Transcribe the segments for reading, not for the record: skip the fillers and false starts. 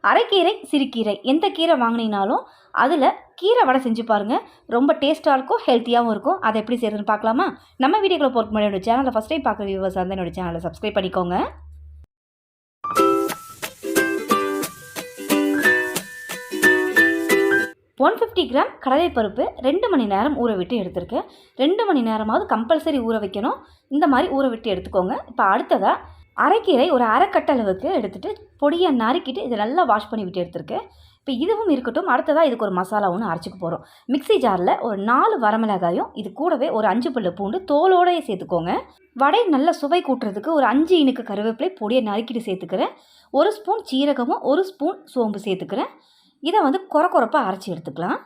அரைக்கீரை சிறுகீரை எந்த கீரை வாங்கினீங்கனாலும் அதில் கீரை வடை செஞ்சு பாருங்கள். ரொம்ப டேஸ்ட்டாக இருக்கும், ஹெல்த்தியாகவும் இருக்கும். அதை எப்படி செய்கிறதுன்னு பார்க்கலாமா? நம்ம வீடியோக்குள்ள போகிறதுக்கு முன்னாடி என்னோட சேனலை ஃபஸ்ட் டைம் பார்க்குற வியூவர்ஸ் வந்து என்னோட சேனலை சப்ஸ்கிரைப் பண்ணிக்கோங்க. ஒன் 150 கிராம் கடலைப்பருப்பு 2 மணி நேரம் ஊற விட்டு எடுத்துருக்கேன். 2 மணி நேரமாவது கம்பல்சரி ஊற வைக்கணும். இந்த மாதிரி ஊற விட்டு எடுத்துக்கோங்க. இப்போ அடுத்ததாக அரைக்கீரை ஒரு அரைக்கட்ட அளவுக்கு எடுத்துகிட்டு பொடியை நறுக்கிட்டு இதை நல்லா வாஷ் பண்ணி விட்டு எடுத்துருக்கேன். இப்போ இதுவும் இருக்கட்டும். அடுத்ததாக இதுக்கு ஒரு மசாலா ஒன்று அரைச்சிக்க போகிறோம். மிக்ஸி ஜாரில் ஒரு 4 வரமிளகாயும் இது கூடவே ஒரு 5 பல்லு பூண்டு தோலோடையே சேர்த்துக்கோங்க. வடை நல்லா சுவை கூட்டுறதுக்கு ஒரு 5 இனுக்கு கருவேப்பிலை பொடியை நறுக்கிட்டு சேர்த்துக்கிறேன். 1 ஸ்பூன் சீரகமும் 1 ஸ்பூன் சோம்பு சேர்த்துக்கிறேன். இதை வந்து கொரப்பாக அரைச்சி எடுத்துக்கலாம்.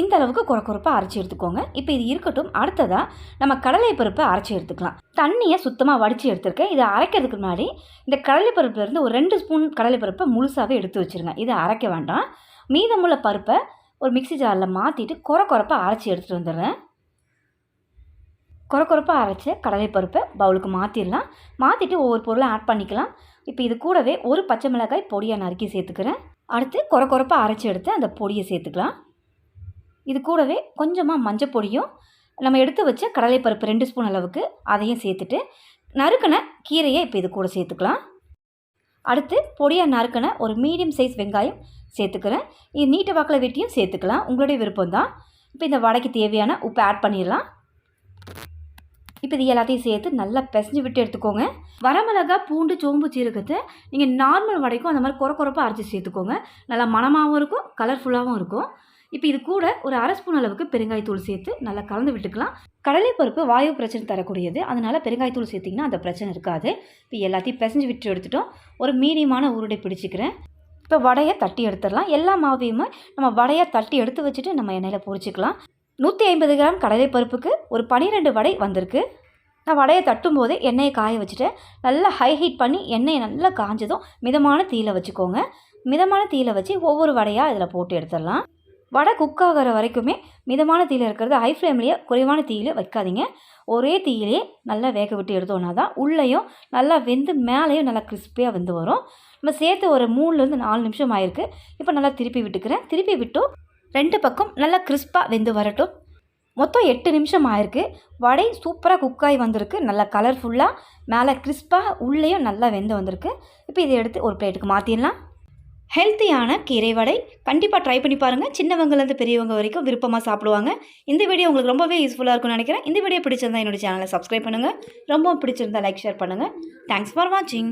இந்த அளவுக்கு கொரப்பாக அரைச்சி எடுத்துக்கோங்க. இப்போ இது இருக்கட்டும். அடுத்ததாக நம்ம கடலைப்பருப்பை அரைச்சி எடுத்துக்கலாம். தண்ணியை சுத்தமாக வடித்து எடுத்துருக்கேன். இதை அரைக்கிறதுக்கு முன்னாடி இந்த கடலைப்பருப்புலேருந்து ஒரு 2 ஸ்பூன் கடலைப்பருப்பை முழுசாகவே எடுத்து வச்சுருங்க. இதை அரைக்க வேண்டாம். மீதமுள்ள பருப்பை ஒரு மிக்ஸி ஜாரில் மாற்றிட்டு கொரப்பாக அரைச்சி எடுத்துகிட்டு வந்துடுறேன். கொரப்பாக அரைச்ச கடலைப்பருப்பை பவுலுக்கு மாற்றிடலாம். மாற்றிட்டு ஒவ்வொரு பொருளும் ஆட் பண்ணிக்கலாம். இப்போ இது கூடவே ஒரு பச்சை மிளகாய் பொடியை நறுக்கி சேர்த்துக்கிறேன். அடுத்து கொரப்பாக அரைச்சி எடுத்து அந்த பொடியை சேர்த்துக்கலாம். இது கூடவே கொஞ்சமாக மஞ்சள் பொடியும் நம்ம எடுத்து வச்ச கடலைப்பருப்பு 2 ஸ்பூன் அளவுக்கு அதையும் சேர்த்துட்டு நறுக்கின கீரையை இப்போ இது கூட சேர்த்துக்கலாம். அடுத்து பொடியாக நறுக்கின ஒரு மீடியம் சைஸ் வெங்காயம் சேர்த்துக்கிறேன். இது நீட்ட வாக்கில் வெட்டியும் சேர்த்துக்கலாம், உங்களுடைய விருப்பம் தான். இப்போ இந்த வடைக்கு தேவையான உப்பு ஆட் பண்ணிடலாம். இப்போ இது எல்லாத்தையும் சேர்த்து நல்லா பிசைஞ்சு விட்டு எடுத்துக்கோங்க. வரமிளகா பூண்டு சோம்பு சீரகத்தை நீங்கள் நார்மல் வடைக்கும் அந்த மாதிரி கொரப்பாக அரைச்சி சேர்த்துக்கோங்க. நல்லா மணமாகவும் இருக்கும், கலர்ஃபுல்லாகவும் இருக்கும். இப்போ இது கூட ஒரு 1/2 ஸ்பூன் அளவுக்கு பெருங்காயத்தூள் சேர்த்து நல்லா கலந்து விட்டுக்கலாம். கடலைப்பருப்பு வாயு பிரச்சனை தரக்கூடியது, அதனால் பெருங்காயத்தூள் சேர்த்திங்கன்னா அந்த பிரச்சனை இருக்காது. இப்போ எல்லாத்தையும் பிசைஞ்சு விட்டு எடுத்துட்டோம். ஒரு மீடியமான உருண்டை பிடிச்சிக்கிறேன். இப்போ வடையை தட்டி எடுத்துடலாம். எல்லா மாவையுமே நம்ம வடையை தட்டி எடுத்து வச்சுட்டு நம்ம எண்ணெயில் பொரிச்சிக்கலாம். 150 கிராம் கடலைப்பருப்புக்கு ஒரு 12 வடை வந்திருக்கு. நான் வடையை தட்டும் போது எண்ணெயை காய வச்சுட்டேன். நல்லா ஹை ஹீட் பண்ணி எண்ணெயை நல்லா காஞ்சதும் மிதமான தீயில வச்சுக்கோங்க. மிதமான தீயில வச்சு ஒவ்வொரு வடையாக இதில் போட்டு எடுத்துடலாம். வடை குக் ஆகிற வரைக்குமே மிதமான தீயில இருக்கிறது, ஹை ஃப்ளேம்லேயே குறைவான தீயில வைக்காதீங்க. ஒரே தீயிலே நல்லா வேக விட்டு எடுத்தோன்னா தான் உள்ளேயும் நல்லா வெந்து மேலேயும் நல்லா கிறிஸ்பியாக வெந்து வரும். நம்ம சேர்த்து ஒரு 3லேருந்து 4 நிமிஷம் ஆயிருக்கு. இப்போ நல்லா திருப்பி விட்டுக்கிறேன். திருப்பி விட்டும் 2 பக்கம் நல்லா கிறிஸ்பாக வெந்து வரட்டும். மொத்தம் 8 நிமிஷம் ஆயிருக்கு. வடை சூப்பராக குக்காகி வந்திருக்கு. நல்லா கலர்ஃபுல்லாக மேலே கிறிஸ்பாக உள்ளேயும் நல்லா வெந்து வந்திருக்கு. இப்போ இதை எடுத்து ஒரு பிளேட்டுக்கு மாற்றிடலாம். ஹெல்த்தியான கீரை வடை கண்டிப்பாக ட்ரை பண்ணி பாருங்கள். சின்னவங்கலேருந்து பெரியவங்க வரைக்கும் விருப்பமாக சாப்பிடுவாங்க. இந்த வீடியோ உங்களுக்கு ரொம்பவே யூஸ்ஃபுல்லாக இருக்கும்னு நினைக்கிறேன். இந்த வீடியோ பிடிச்சிருந்தா என்னோட சேனலை சப்ஸ்கிரைப் பண்ணுங்கள். ரொம்ப பிடிச்சிருந்தா லைக் ஷேர் பண்ணுங்கள். தேங்க்ஸ் ஃபார் வாட்சிங்.